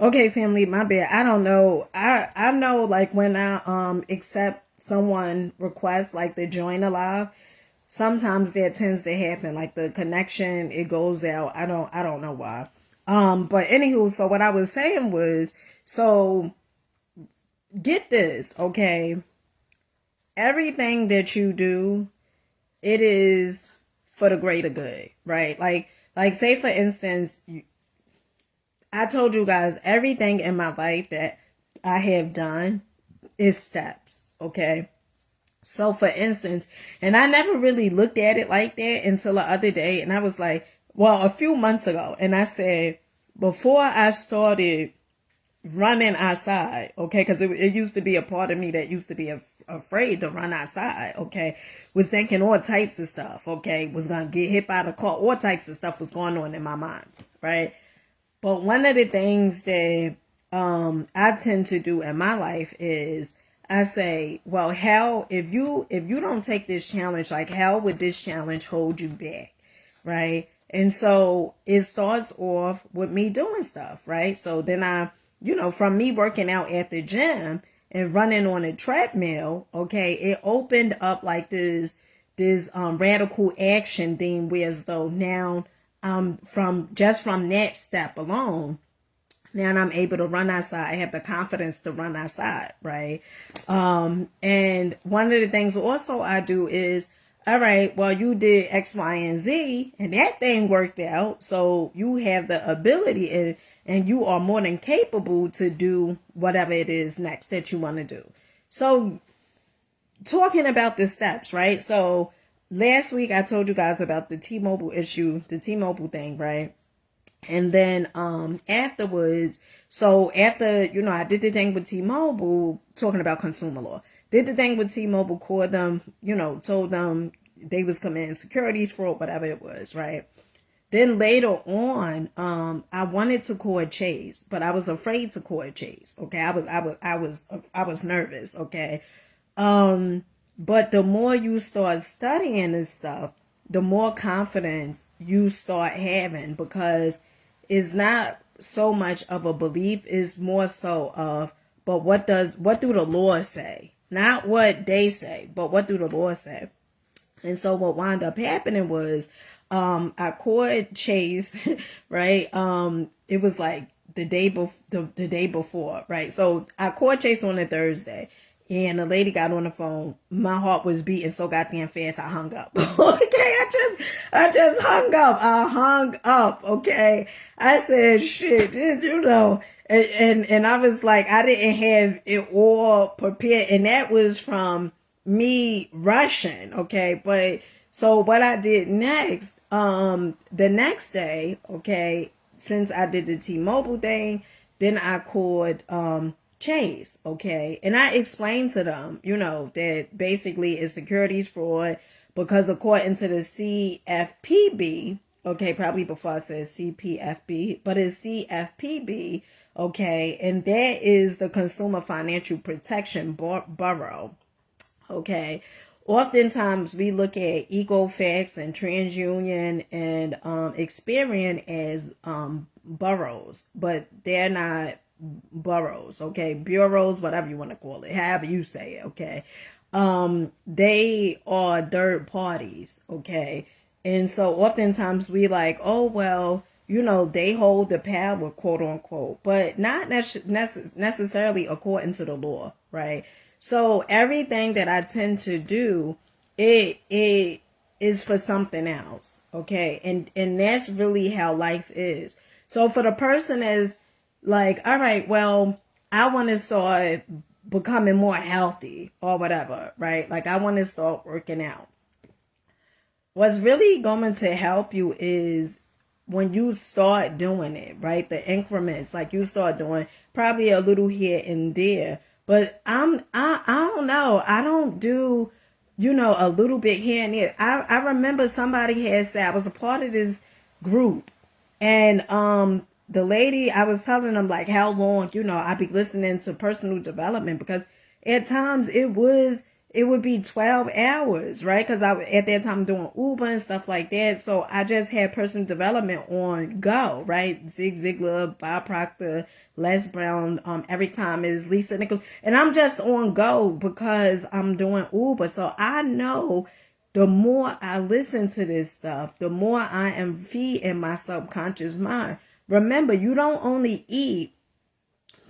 Okay, family, my bad. I don't know. I know like when I accept someone requests like to join a live, sometimes that tends to happen. Like the connection, it goes out. I don't know why. But anywho, so what I was saying was, so get this, okay? Everything that you do, it is for the greater good, right? Like say for instance, I told you guys everything in my life that I have done is steps, okay? So for instance, and I never really looked at it like that until the other day, and I was like, well, a few months ago, and I said, before I started running outside, okay, because it used to be a part of me that used to be afraid to run outside, okay, was thinking all types of stuff, okay, was gonna get hit by the car, all types of stuff was going on in my mind, right? But one of the things that I tend to do in my life is I say, well, how if you don't take this challenge, like how would this challenge hold you back, right? And so it starts off with me doing stuff, right? So then from me working out at the gym and running on a treadmill, okay, it opened up like this radical action thing, where as though now from that step alone, now I'm able to run outside. I have the confidence to run outside, right? And one of the things also I do is, all right, well, you did X, Y, and Z, and that thing worked out. So you have the ability and you are more than capable to do whatever it is next that you want to do. So talking about the steps, right? So last week I told you guys about the T-Mobile issue, the T-Mobile thing, right? And then afterwards, so after, I did the thing with T-Mobile talking about consumer law. Did the thing with T-Mobile, called them, told them they was committing securities fraud, whatever it was, right? Then later on, I wanted to call Chase, but I was afraid to call Chase. Okay, I was nervous. Okay, but the more you start studying this stuff, the more confidence you start having, because it's not so much of a belief, it's more so of, but what do the laws say? Not what they say, but what do the laws say? And so what wound up happening was, I called Chase, right? It was like the day before, right? So I called Chase on a Thursday, and the lady got on the phone. My heart was beating so goddamn fast, I hung up. Okay, I just hung up. I hung up. Okay, I said, shit, and I was like, I didn't have it all prepared, and that was from me rushing. Okay, but so what I did next, the next day, okay, since I did the T-Mobile thing, then I called Chase, okay, and I explained to them, that basically it's securities fraud, because according to the CFPB, okay, probably before I said CPFB, but it's CFPB, okay, and that is the Consumer Financial Protection Bureau, okay. Oftentimes we look at Equifax and TransUnion and Experian as boroughs, but they're not boroughs, okay? Bureaus, whatever you want to call it, however you say it, okay? They are third parties, okay? And so oftentimes we like, oh, well, they hold the power, quote unquote, but not necessarily according to the law, right? So everything that I tend to do, it is for something else, okay? And that's really how life is. So for the person that's like, all right, well, I want to start becoming more healthy or whatever, right? Like I want to start working out. What's really going to help you is when you start doing it, right? The increments, like you start doing probably a little here and there. But I don't know. I don't do, a little bit here and there. I remember somebody had said, I was a part of this group, and the lady, I was telling them like how long, I be listening to personal development, because at times it would be 12 hours, right? Because I at that time doing Uber and stuff like that. So I just had personal development on go, right? Zig Ziglar, Bob Proctor, Les Brown, every time is Lisa Nichols. And I'm just on go because I'm doing Uber. So I know the more I listen to this stuff, the more I am feeding my subconscious mind. Remember, you don't only eat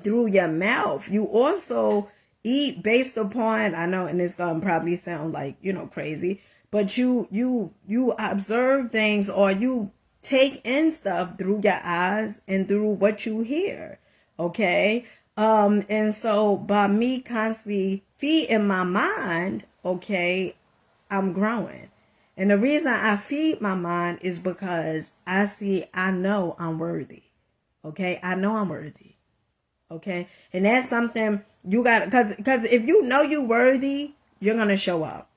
through your mouth, you also eat based upon, I know, and it's gonna probably sound like, crazy, but you observe things, or you take in stuff through your eyes and through what you hear. Okay. And so by me constantly feeding my mind, okay, I'm growing. And the reason I feed my mind is because I know I'm worthy. Okay. I know I'm worthy. Okay. And that's something you got, because if you know you're worthy, you're going to show up.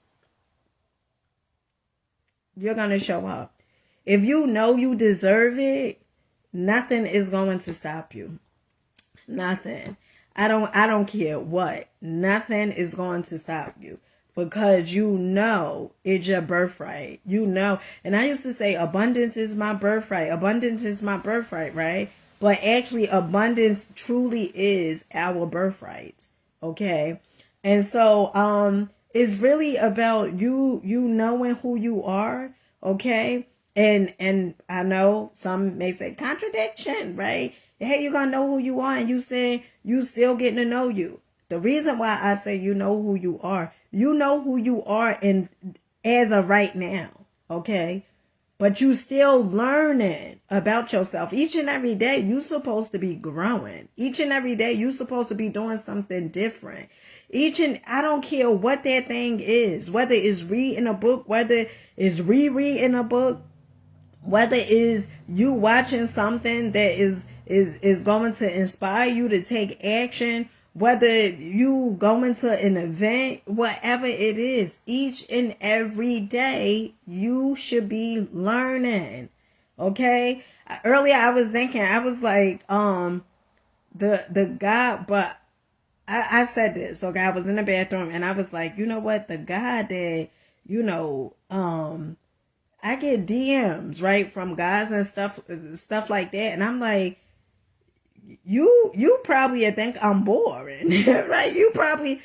You're going to show up. If you know you deserve it, nothing is going to stop you. Nothing. I don't care what. Nothing is going to stop you, because you know it's your birthright. You know. And I used to say abundance is my birthright. Abundance is my birthright, right? But actually, abundance truly is our birthright. Okay. And so, it's really about you knowing who you are. Okay. And I know some may say contradiction, right? Hey, you're going to know who you are, and you say you still getting to know you. The reason why I say you know who you are in as of right now. Okay. But you still learning about yourself. Each and every day, you supposed to be growing. Each and every day, you supposed to be doing something different. I don't care what that thing is, whether it's reading a book, whether it's rereading a book, whether it's you watching something that is going to inspire you to take action, whether you going to an event, whatever it is, each and every day you should be learning. Okay. Earlier I was thinking, I was like, the God, but I said this. Okay, I was in the bathroom and I was like, you know what, the God that, I get DMs, right, from guys and stuff like that, and I'm like, you probably think I'm boring, right? You probably,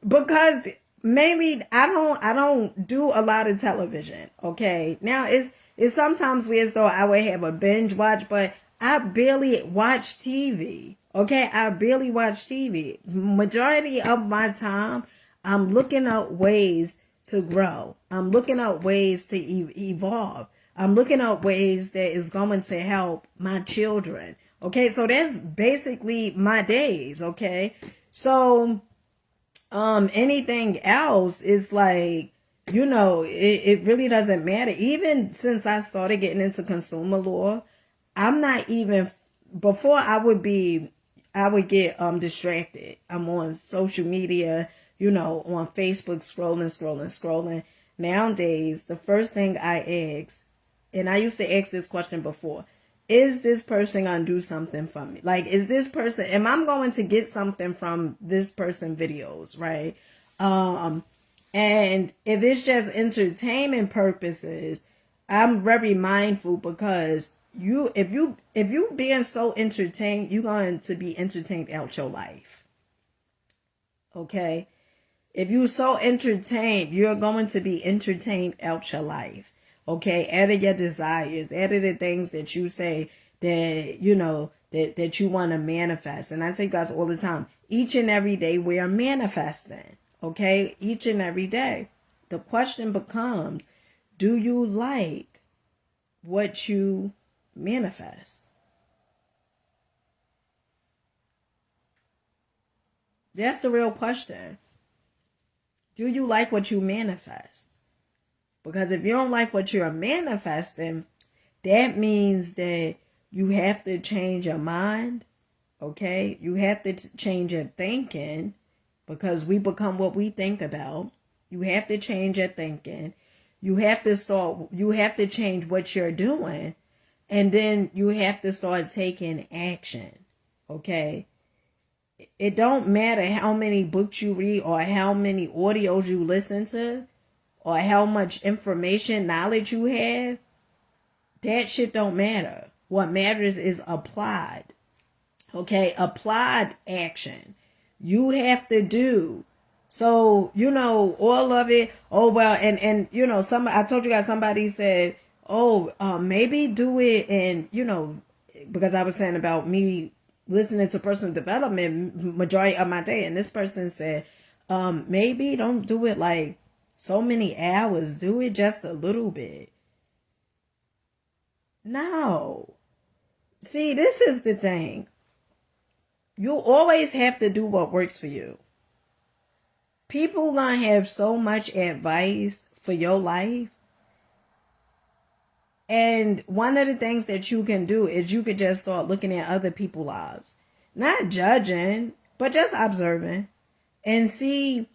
because maybe I don't do a lot of television. Okay, now it's sometimes weird, so I would have a binge watch, but I barely watch TV. Okay, I barely watch TV. Majority of my time, I'm looking up ways to grow. I'm looking up ways to evolve. I'm looking up ways that is going to help my children. Okay, so that's basically my days. Okay, so anything else is like, it really doesn't matter. Even since I started getting into consumer law, I'm not even, before I would get distracted. I'm on social media, on Facebook, scrolling. Nowadays, the first thing I ask, and I used to ask this question before, is this person going to do something for me? Like, am I going to get something from this person videos, right? And if it's just entertainment purposes, I'm very mindful, because if you being so entertained, you're going to be entertained out your life. Okay? If you're so entertained, you're going to be entertained out your life. Okay? Out of your desires, out of the things that you say that, that you want to manifest. And I tell you guys all the time, each and every day we are manifesting. Okay? Each and every day. The question becomes, do you like what you manifest? That's the real question. Do you like what you manifest? Because if you don't like what you're manifesting, that means that you have to change your mind. Okay? You have to change your thinking, because we become what we think about. You have to change your thinking. You have to change what you're doing. And then you have to start taking action. Okay? it don't matter how many books you read or how many audios you listen to or how much information, knowledge you have. That shit don't matter. What matters is applied. Okay, applied action. You have to do. So, all of it. Oh, well, and I told you guys, somebody said, oh, maybe do it. And, because I was saying about me listening to personal development majority of my day. And this person said, maybe don't do it like so many hours. Do it just a little bit. No. See, this is the thing. You always have to do what works for you. People gonna have so much advice for your life. And one of the things that you can do is you could just start looking at other people's lives. Not judging, but just observing. And see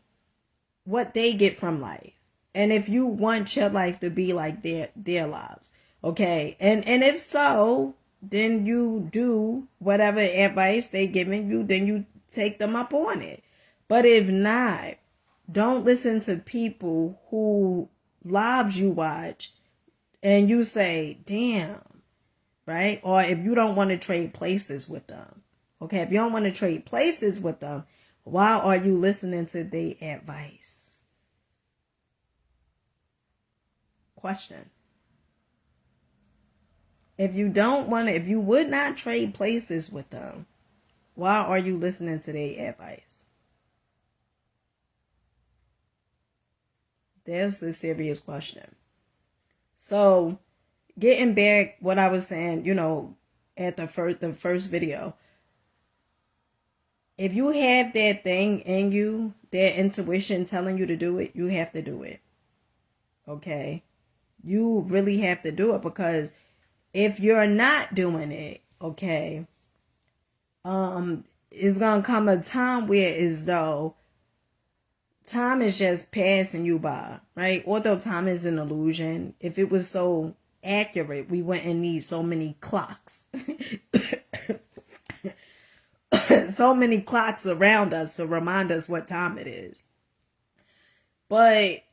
what they get from life. And if you want your life to be like their lives. Okay? And if so, then you do whatever advice they giving you, then you take them up on it. But if not, don't listen to people who lives you watch and you say, damn, right? Or if you don't want to trade places with them. Okay, if you don't want to trade places with them, why are you listening to their advice? Question. If you would not trade places with them, why are you listening to their advice? That's a serious question. So, getting back what I was saying, at the first video. If you have that thing in you, that intuition telling you to do it, you have to do it. Okay? You really have to do it, because if you're not doing it, okay, it's gonna come a time where as though time is just passing you by, right? Although time is an illusion. If it was so accurate, we wouldn't need so many clocks. So many clocks around us to remind us what time it is. But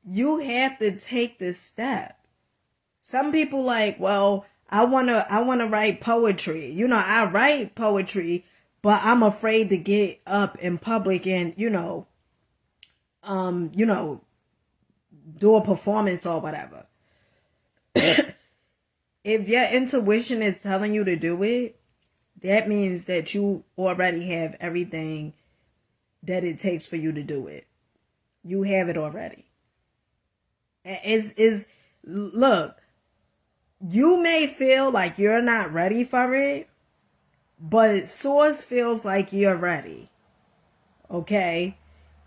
you have to take this step. Some people like, well, I wanna write poetry. I write poetry, but I'm afraid to get up in public and, do a performance or whatever. If your intuition is telling you to do it, that means that you already have everything that it takes for you to do it. You have it already. Look, you may feel like you're not ready for it, but Source feels like you're ready. Okay?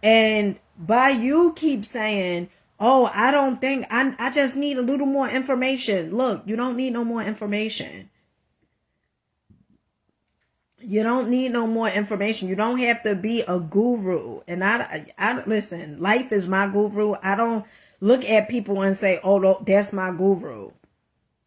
And by you keep saying, oh, I don't think, I just need a little more information. Look, you don't need no more information. You don't need no more information. You don't have to be a guru. And I listen, life is my guru. I don't look at people and say, oh, that's my guru.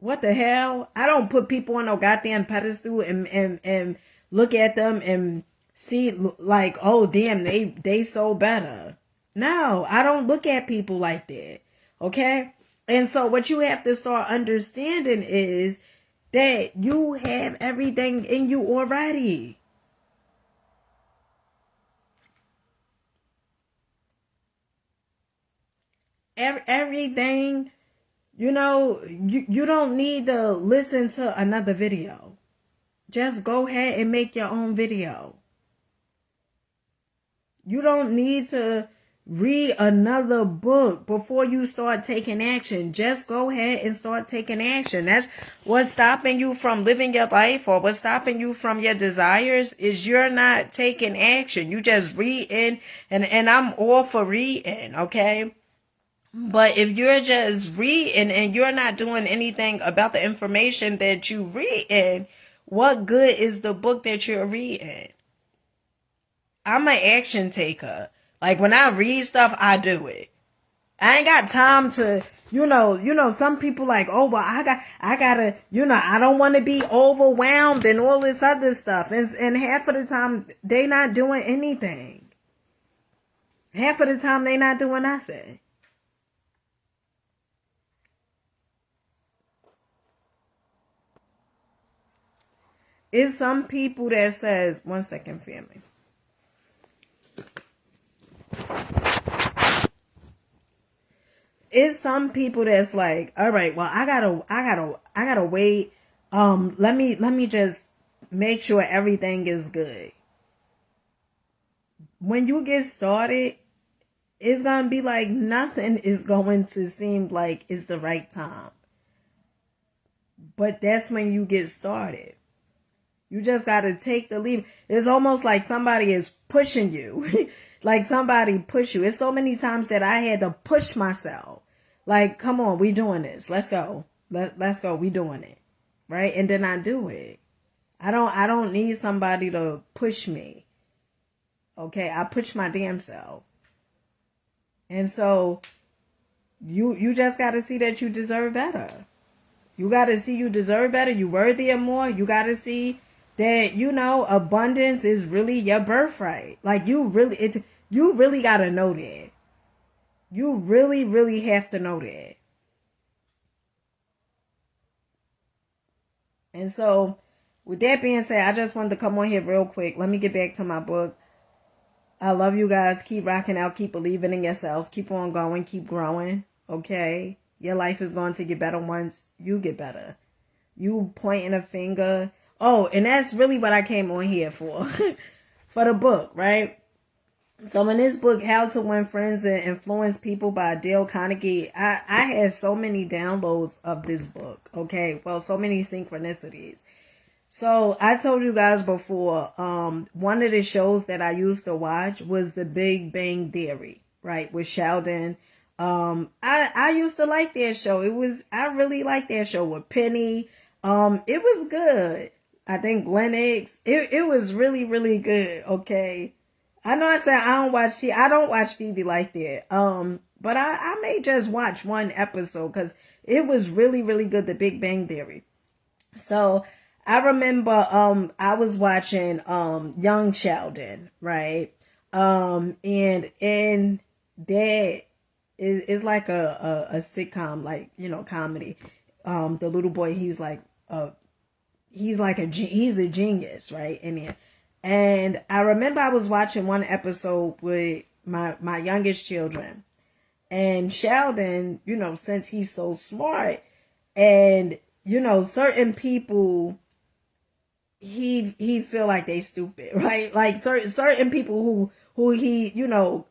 What the hell? I don't put people on no goddamn pedestal and look at them and see like, oh, damn, they so better. No, I don't look at people like that. Okay? And so what you have to start understanding is that you have everything in you already. Everything, you don't need to listen to another video. Just go ahead and make your own video. You don't need to read another book before you start taking action. Just go ahead and start taking action. That's what's stopping you from living your life, or what's stopping you from your desires, is you're not taking action. You just reading, and I'm all for reading, okay? But if you're just reading and you're not doing anything about the information that you reading, what good is the book that you're reading? I'm an action taker. Like, when I read stuff, I do it. I ain't got time to some people like, oh, well, I gotta, I don't want to be overwhelmed and all this other stuff. And half of the time, they not doing anything. Half of the time, they not doing nothing. It's some people that says, 1 second, family. It's some people that's like, all right, well, I gotta wait. Let me just make sure everything is good. When you get started, it's gonna be like nothing is going to seem like it's the right time. But that's when you get started. You just gotta take the leap. It's almost like somebody is pushing you. Like somebody push you. It's so many times that I had to push myself. Like, come on, we doing this. Let's go. Let's go. We doing it. Right? And then I do it. I don't need somebody to push me. Okay? I push my damn self. And so you just gotta see that you deserve better. You gotta see you deserve better. You worthy of more. You gotta see that, abundance is really your birthright. Like you really gotta know that. You really, really have to know that. And so, with that being said, I just wanted to come on here real quick. Let me get back to my book. I love you guys. Keep rocking out. Keep believing in yourselves. Keep on going. Keep growing. Okay? Your life is going to get better once you get better. You pointing a finger. Oh, and that's really what I came on here for. For the book, right? So in this book, How to Win Friends and Influence People by Dale Carnegie, I had so many downloads of this book. Okay, well, so many synchronicities. So I told you guys before, one of the shows that I used to watch was The Big Bang Theory, right, with Sheldon. I used to like that show. I really liked that show with Penny. It was good. I think Lennox. It was really, really good. Okay. I know I said I don't watch TV like that. But I may just watch one episode because it was really, really good, The Big Bang Theory. So I remember I was watching Young Sheldon, right? And that is like a sitcom, like, comedy. The little boy, he's a genius, right? And I remember I was watching one episode with my youngest children, and Sheldon, since he's so smart, and certain people, he feel like they stupid, right? Like certain people who he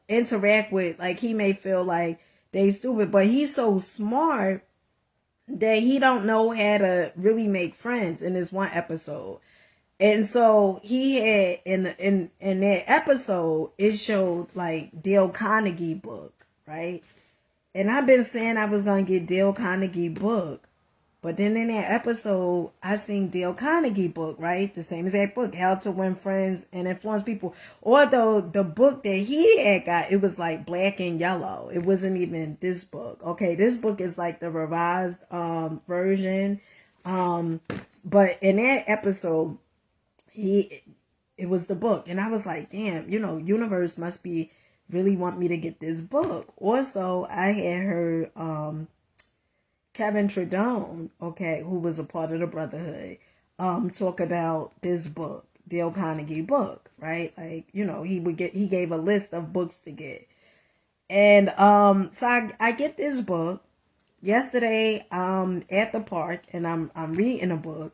interact with, like he may feel like they stupid, but he's so smart that he don't know how to really make friends in this one episode. And so he had in that episode, it showed like Dale Carnegie book, right? And I've been saying I was gonna get Dale Carnegie book, but then in that episode, I seen Dale Carnegie book, right? The same exact book, How to Win Friends and Influence People. Although the book that he had got, it was like black and yellow. It wasn't even this book. Okay, this book is like the revised version. But in that episode, it was the book, and I was like, damn, universe must be really want me to get this book. Also, I had heard Kevin Tredone, okay, who was a part of the Brotherhood, talk about this book, Dale Carnegie book, right? Like, he gave a list of books to get. And so I get this book yesterday at the park, and I'm reading a book.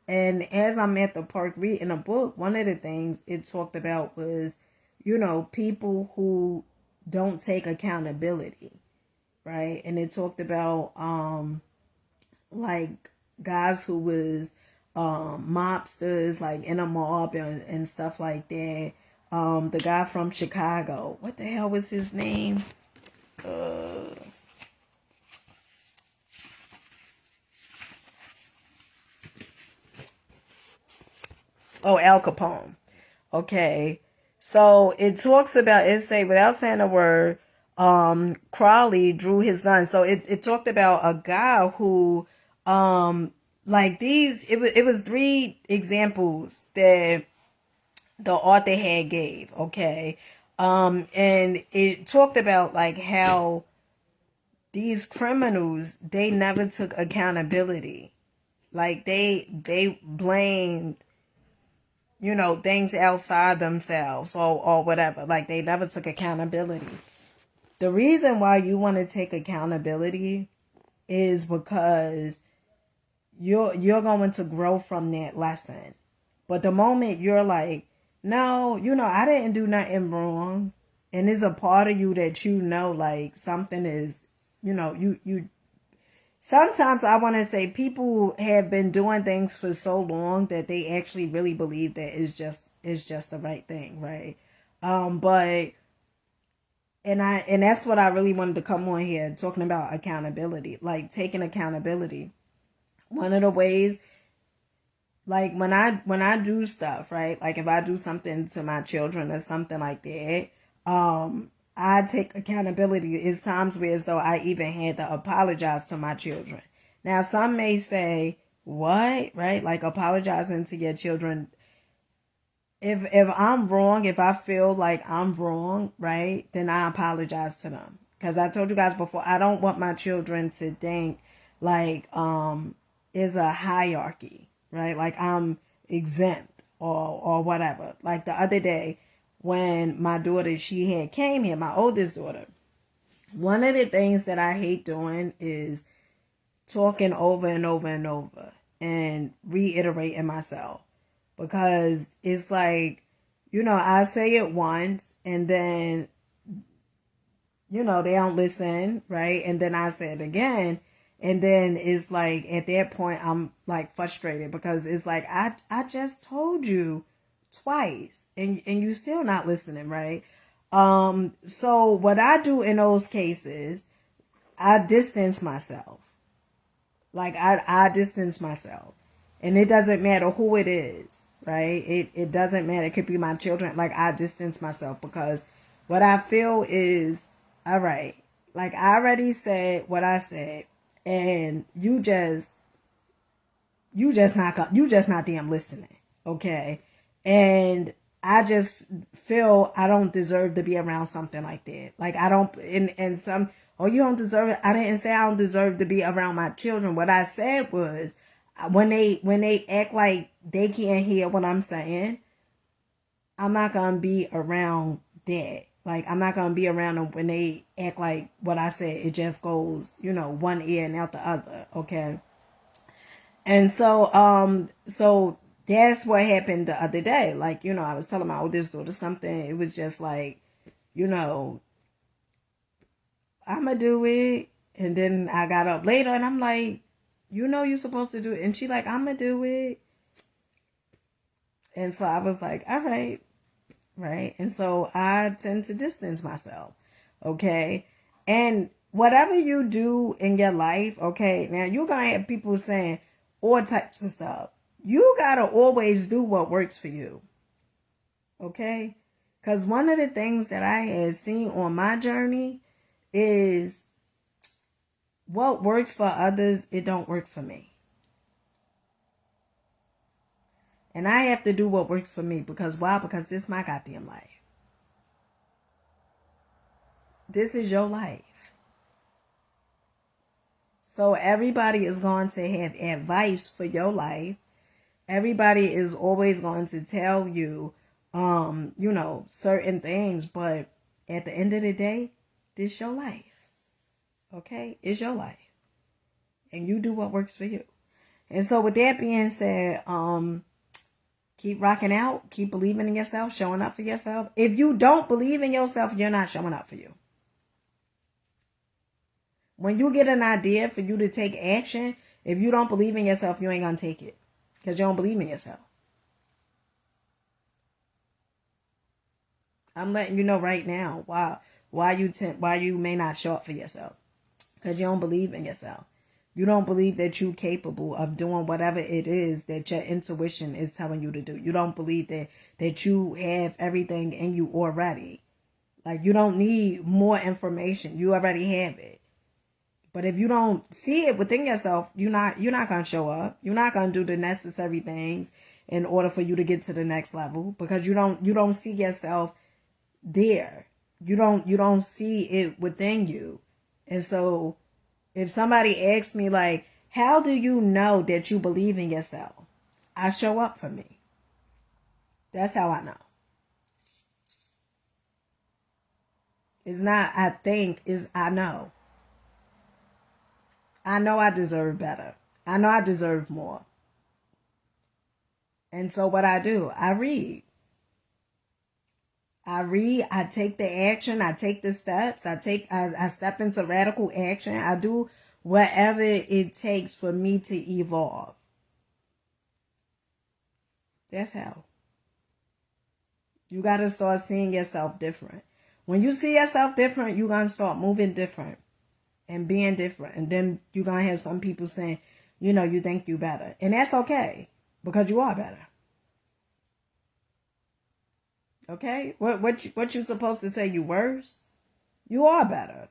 And as I'm at the park reading a book, one of the things it talked about was, people who don't take accountability, right? And it talked about, like guys who was, mobsters, like in a mob and stuff like that. The guy from Chicago, what the hell was his name? Al Capone. Okay. So it talks about, it say, without saying a word, Crowley drew his gun. So it talked about a guy who, like these, it was three examples that the author had gave, okay? And it talked about like how these criminals, they never took accountability. Like they blamed, things outside themselves or whatever. Like they never took accountability. The reason why you want to take accountability is because you're going to grow from that lesson. But the moment you're like, no, I didn't do nothing wrong, and there's a part of you that like something is, you sometimes I want to say people have been doing things for so long that they actually really believe that it's just the right thing, right? But and that's what I really wanted to come on here talking about accountability, like taking accountability. One of the ways, like when I do stuff, right? Like if I do something to my children or something like that, I take accountability. It's times where as though I even had to apologize to my children. Now some may say, what? Right? Like apologizing to your children. If I'm wrong, if I feel like I'm wrong, right, then I apologize to them. Because I told you guys before, I don't want my children to think like is a hierarchy, right? Like I'm exempt or whatever. Like the other day when my daughter, she had came here, my oldest daughter, one of the things that I hate doing is talking over and over and over and reiterating myself. Because it's like, I say it once and then, they don't listen, right? And then I say it again. And then it's like, at that point, I'm like frustrated because it's like, I just told you twice and you still not listening, right? So what I do in those cases, I distance myself. Like I distance myself. And it doesn't matter who it is, right? It doesn't matter. It could be my children. Like I distance myself because what I feel is, all right, like I already said what I said and you just not damn listening. Okay. And I just feel I don't deserve to be around something like that. Like I don't, and some, oh, you don't deserve it. I didn't say I don't deserve to be around my children. What I said was when they act like they can't hear what I'm saying, I'm not going to be around that. Like I'm not going to be around them when they act like what I said, it just goes, one ear and out the other. Okay. And so that's what happened the other day. Like, I was telling my oldest daughter something. It was just like, I'ma do it. And then I got up later and I'm like, you're supposed to do it. And she like, I'ma do it. And so I was like, all right. Right. And so I tend to distance myself. Okay. And whatever you do in your life, okay, now you're going to have people saying all types of stuff. You got to always do what works for you. Okay. Because one of the things that I had seen on my journey is what works for others, it don't work for me. And I have to do what works for me. Because why? Because this is my goddamn life. This is your life. So everybody is going to have advice for your life. Everybody is always going to tell you, certain things. But at the end of the day, this is your life. Okay? It's your life. And you do what works for you. And so with that being said, keep rocking out. Keep believing in yourself. Showing up for yourself. If you don't believe in yourself, you're not showing up for you. When you get an idea for you to take action, if you don't believe in yourself, you ain't going to take it. Because you don't believe in yourself. I'm letting you know right now why you may not show up for yourself. Because you don't believe in yourself. You don't believe that you're capable of doing whatever it is that your intuition is telling you to do. You don't believe that you have everything in you already. Like, you don't need more information. You already have it. But if you don't see it within yourself, you're not going to show up. You're not going to do the necessary things in order for you to get to the next level, because you don't see yourself there. You don't see it within you. And so if somebody asks me, like, how do you know that you believe in yourself? I show up for me. That's how I know. It's not I think, it's I know. I know I deserve better. I know I deserve more. And so what I do, I read, I take the action, I take the steps, I step into radical action. I do whatever it takes for me to evolve. That's how. You got to start seeing yourself different. When you see yourself different, you're going to start moving different and being different. And then you're going to have some people saying, you think you better. And that's okay, because you are better. Okay? What you supposed to say you worse? You are better.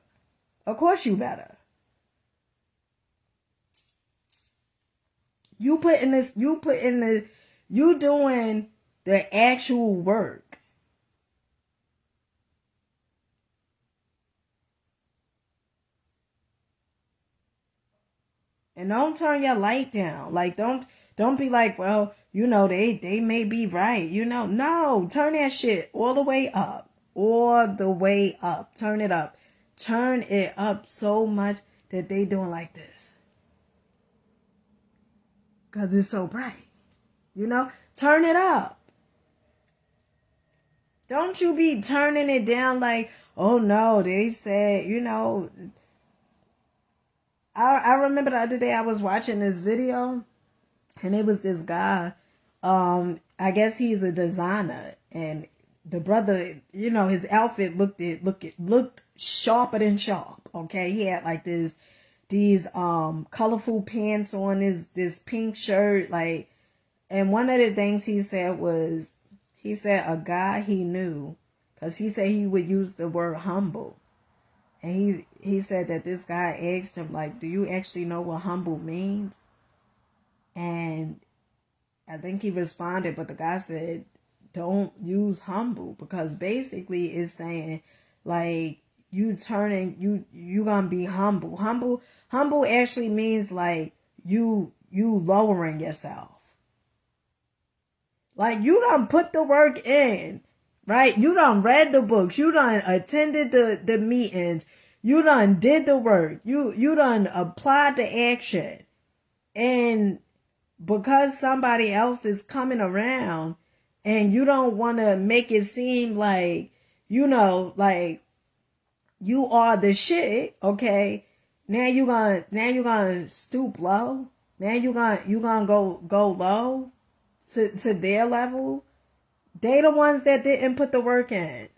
Of course you better. You doing the actual work. And don't turn your light down. Like, don't be like, well, they may be right. No, turn that shit all the way up. All the way up. Turn it up. Turn it up so much that they doing like this. Because it's so bright. Turn it up. Don't you be turning it down like, oh no, they said, I remember the other day I was watching this video, and it was this guy. I guess he's a designer, and the brother, his outfit looked sharper than sharp. Okay, he had like these colorful pants on, this pink shirt, like, and one of the things he said was, a guy he knew, because he said he would use the word humble. And he said that this guy asked him, like, do you actually know what humble means? And I think he responded, but the guy said, don't use humble, because basically it's saying, like, you gonna be humble. Humble actually means like you lowering yourself. Like, you done put the work in, right? You done read the books. You done attended the meetings. You done did the work. You done applied the action. And because somebody else is coming around and you don't want to make it seem like, like you are the shit, okay? Now you're gonna stoop low. Now you gonna go low to their level. They the ones that didn't put the work in.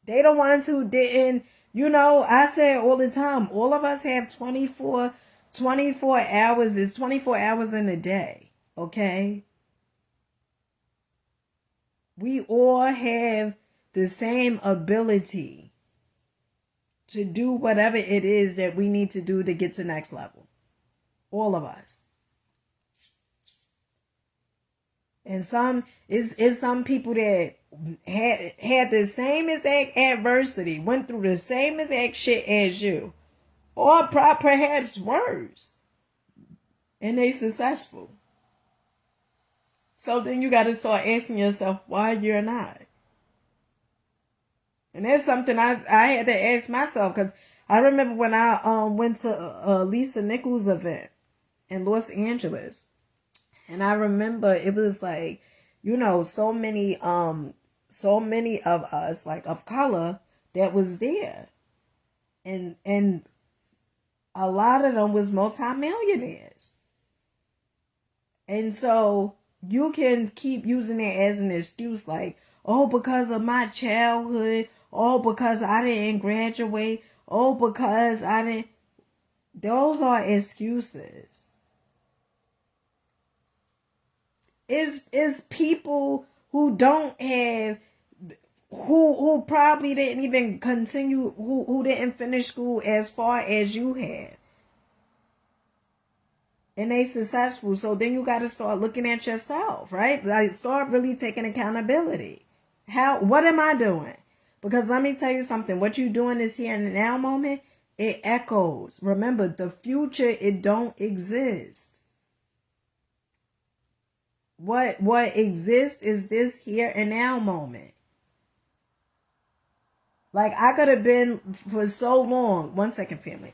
They the ones who didn't, I say all the time, all of us have 24 hours. Is 24 hours in a day, okay? We all have the same ability to do whatever it is that we need to do to get to next level. All of us. And some people that had the same exact adversity, went through the same exact shit as you, or perhaps worse, and they successful. So then you got to start asking yourself why you're not. And that's something I had to ask myself, because I remember when I went to Lisa Nichols event in Los Angeles. And I remember it was like, so many of us, like, of color that was there. And a lot of them was multimillionaires. And so you can keep using it as an excuse, like, oh, because of my childhood, oh, because I didn't graduate, oh, because I didn't. Those are excuses. Is people who don't have who probably didn't even continue, who didn't finish school as far as you had. And they successful. So then you got to start looking at yourself, right? Like start really taking accountability. What am I doing? Because let me tell you something. What you doing is here in the now moment, it echoes. Remember, the future, it don't exist. What exists is this here and now moment. Like I could have been for so long. 1 second, family.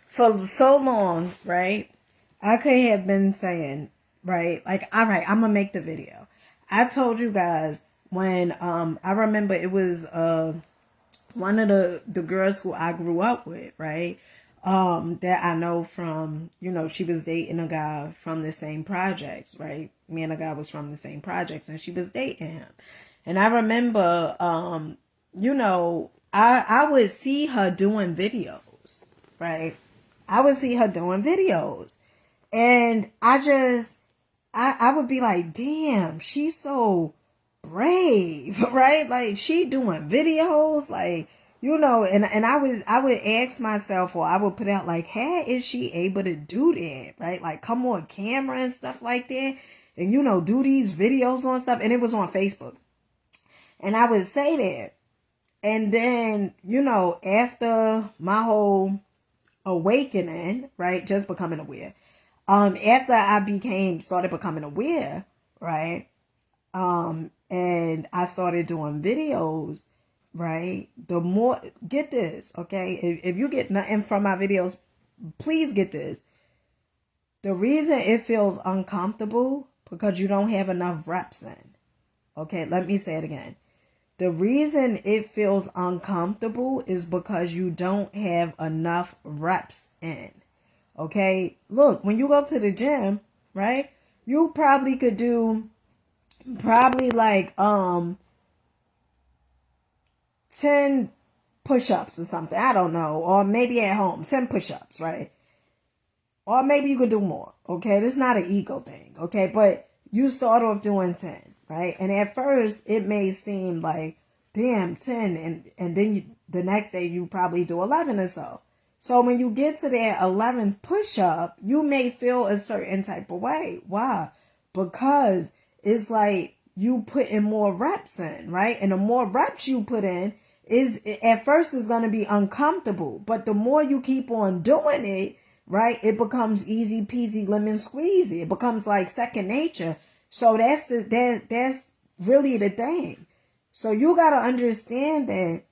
For so long, right? I could have been saying, right? Like, all right, I'm gonna make the video. I told you guys when I remember it was one of the girls who I grew up with, right? That I know from, she was dating a guy from the same projects, right? Me and a guy was from the same projects and she was dating him. And I remember, I would see her doing videos, right? I would see her doing videos. And I would be like, damn, she's so brave, right? Like she doing videos, like, and I would ask myself, or I would put out like, how is she able to do that? Right? Like come on camera and stuff like that. And do these videos on stuff. And it was on Facebook. And I would say that. And then, after my whole awakening, right? Just becoming aware. After I started becoming aware, right? And I started doing videos, right? The more, get this, okay? If you get nothing from my videos, please get this. The reason it feels uncomfortable because you don't have enough reps in. Okay, let me say it again. The reason it feels uncomfortable is because you don't have enough reps in. Okay, look, when you go to the gym, right? You probably could do like 10 push-ups or something. I don't know. Or maybe at home, 10 push-ups, right? Or maybe you could do more. Okay, this is not an ego thing. Okay, but you start off doing 10, right? And at first it may seem like, damn, 10, and then the next day you probably do 11 or so. So when you get to that 11th push-up, you may feel a certain type of way. Why? Because it's like you put in more reps in, right? And the more reps you put in is at first it's going to be uncomfortable, but the more you keep on doing it, right, it becomes easy peasy lemon squeezy. It becomes like second nature. So that's really the thing. So you got to understand that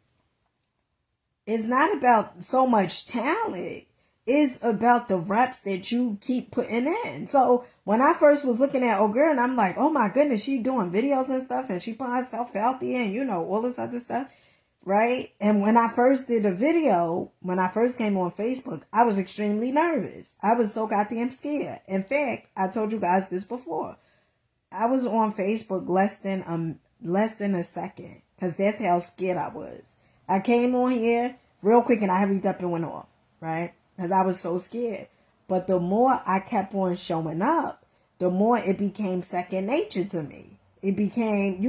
it's not about so much talent. It's about the reps that you keep putting in. So when I first was looking at old girl and I'm like, oh my goodness, she doing videos and stuff and she put herself out there and all this other stuff, right? And when I first did a video, when I first came on Facebook, I was extremely nervous. I was so goddamn scared. In fact, I told you guys this before. I was on Facebook less than a second because that's how scared I was. I came on here real quick and I hurried up and went off, right? Because I was so scared. But the more I kept on showing up, the more it became second nature to me. It became,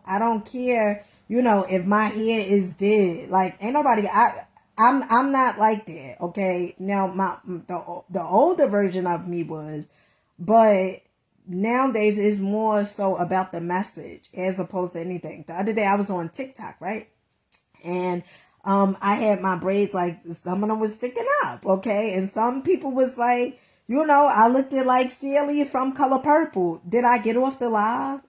I don't care, if my hair is dead. Like, ain't nobody, I'm not like that, okay? Now, the older version of me was, but nowadays it's more so about the message as opposed to anything. The other day I was on TikTok, right? And I had my braids, like some of them was sticking up, okay? And some people was like, I looked at like Celie from Color Purple. Did I get off the live?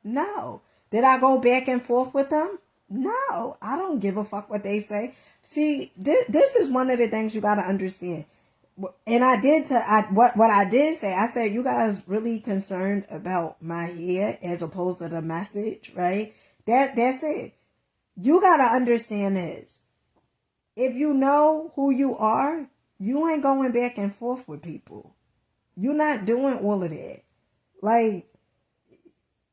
No. Did I go back and forth with them? No. I don't give a fuck what they say. See, this is one of the things you got to understand. And what I did say, I said, you guys really concerned about my hair as opposed to the message, right? That's it. You got to understand this. If you know who you are, you ain't going back and forth with people. You're not doing all of that. Like,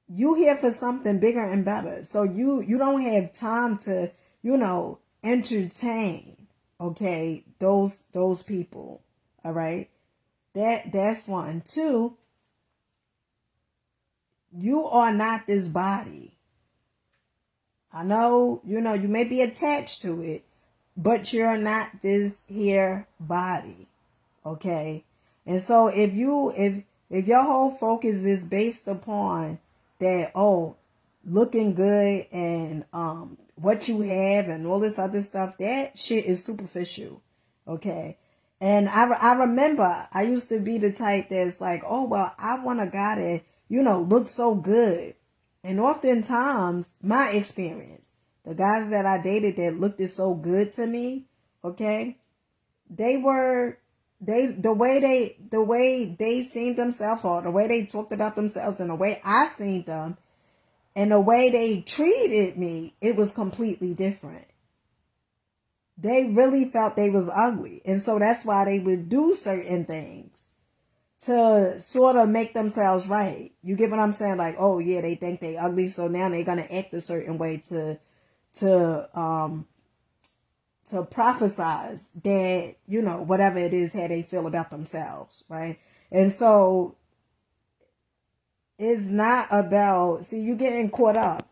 you here for something bigger and better. So you don't have time to, entertain, okay, those people. All right. That's one. Two, you are not this body. I know, you may be attached to it, but you're not this here body. Okay. And so if your whole focus is based upon that, looking good and what you have and all this other stuff, that shit is superficial. Okay. And I remember I used to be the type that's like, oh, well, I want a guy that, looks so good. And oftentimes, my experience, the guys that I dated that looked so good to me, okay, the way they seen themselves, or the way they talked about themselves and the way I seen them and the way they treated me, it was completely different. They really felt they was ugly. And so that's why they would do certain things to sort of make themselves right. You get what I'm saying? Like, oh yeah, they think they ugly, so now they're gonna act a certain way to prophesize that, whatever it is, how they feel about themselves, right? And so it's not about, see, you getting caught up.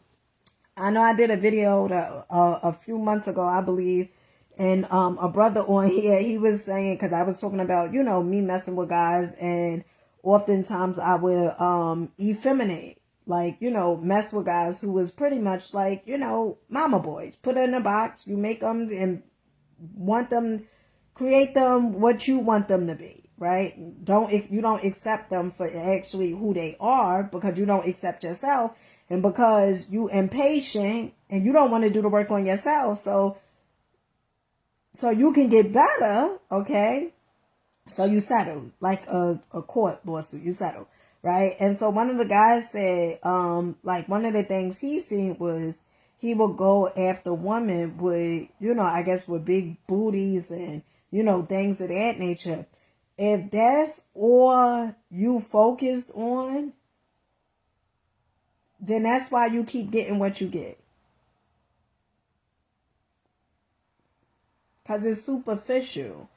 I know I did a video a few months ago, I believe, and a brother on here, he was saying, because I was talking about, me messing with guys, and oftentimes I would effeminate, like, mess with guys who was pretty much like, mama boys. Put it in a box, you make them and create them what you want them to be, right? You don't accept them for actually who they are, because you don't accept yourself, and because you impatient and you don't want to do the work on yourself, so you can get better, okay? So you settle, like a court lawsuit, you settle, right? And so one of the guys said, like, one of the things he seen was he would go after women with, I guess with big booties and, things of that nature. If that's all you focused on, then that's why you keep getting what you get. Because it's superficial.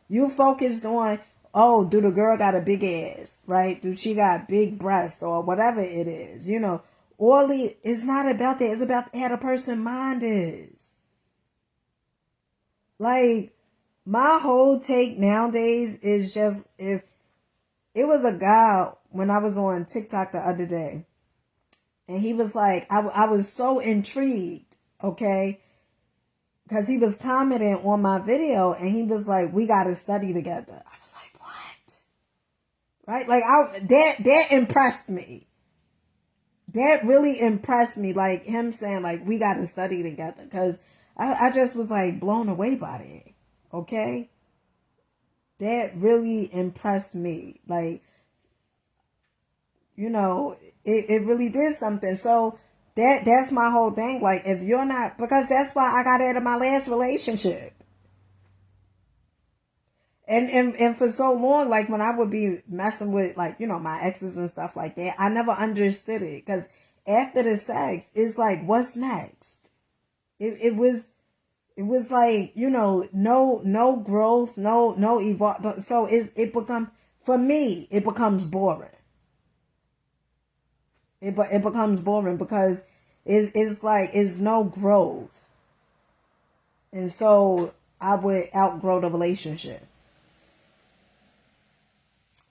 You focused on, oh, do the girl got a big ass, right? Do she got big breasts or whatever it is, it's not about that. It's about how the person's mind is. Like, my whole take nowadays is just, if it was a guy when I was on TikTok the other day, and he was like, I was so intrigued, okay? Because he was commenting on my video, and he was like, we got to study together. I was like, what? Right? Like, that impressed me. That really impressed me. Like, him saying, like, we got to study together. Because I just was, like, blown away by it. Okay? That really impressed me. Like, it really did something. So, that's my whole thing. Like, if you're not, because that's why I got out of my last relationship. And for so long, like, when I would be messing with, like, my exes and stuff like that, I never understood it. Because after the sex, it's like, what's next? It was like, no growth, no evolve. So for me, it becomes boring. It becomes boring because it's like, it's no growth. And so I would outgrow the relationship.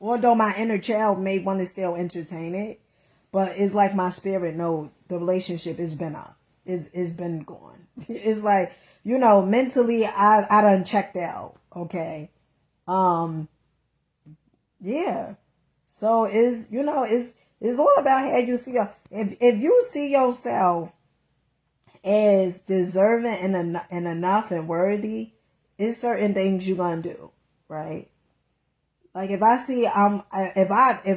Although my inner child may want to still entertain it, but it's like my spirit, no, the relationship has been up. It's been gone. It's like, mentally I done checked out, okay? Yeah. So it's all about how you see if you see yourself as deserving and enough and worthy, it's certain things you're gonna do, right? Like if I see if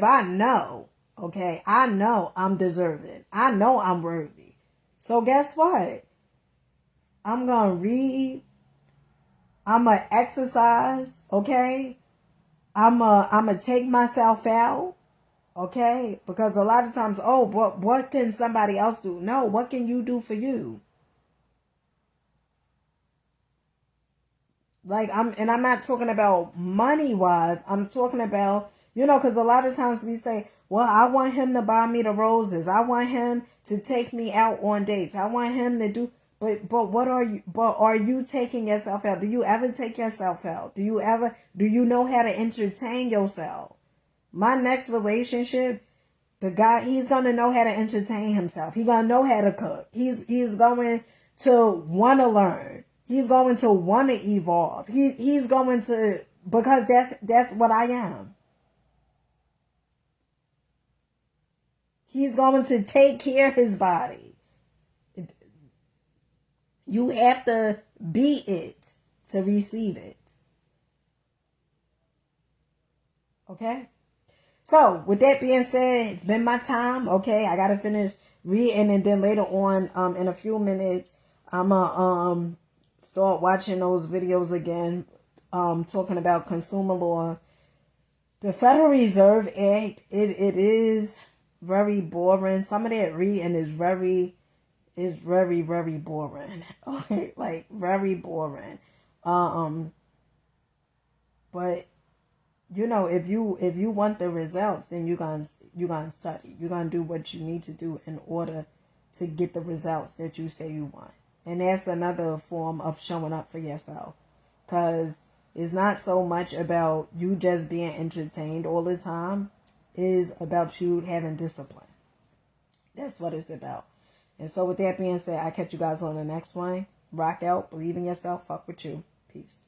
I know, okay, I know I'm deserving. I know I'm worthy. So guess what? I'm gonna read. I'm gonna exercise, okay? I'm gonna take myself out, okay? Because a lot of times, oh, what can somebody else do? No, what can you do for you? Like I'm not talking about money wise. I'm talking about, because a lot of times we say, well, I want him to buy me the roses. I want him to take me out on dates. I want him to do, but are you taking yourself out? Do you ever take yourself out? Do you know how to entertain yourself? My next relationship, the guy, he's going to know how to entertain himself. He's going to know how to cook. He's going to want to learn. He's going to want to evolve. He's going to, because that's what I am. He's going to take care of his body. You have to be it to receive it. Okay? So, with that being said, it's been my time. Okay, I gotta finish reading, and then later on, in a few minutes, I'ma start watching those videos again, talking about consumer law. The Federal Reserve Act, it is very boring. Some of that reading is very, very boring. Okay, like very boring. But if you want the results, then you're gonna study. You're gonna do what you need to do in order to get the results that you say you want. And that's another form of showing up for yourself. Because it's not so much about you just being entertained all the time. It's about you having discipline. That's what it's about. And so with that being said, I catch you guys on the next one. Rock out, believe in yourself, fuck with you. Peace.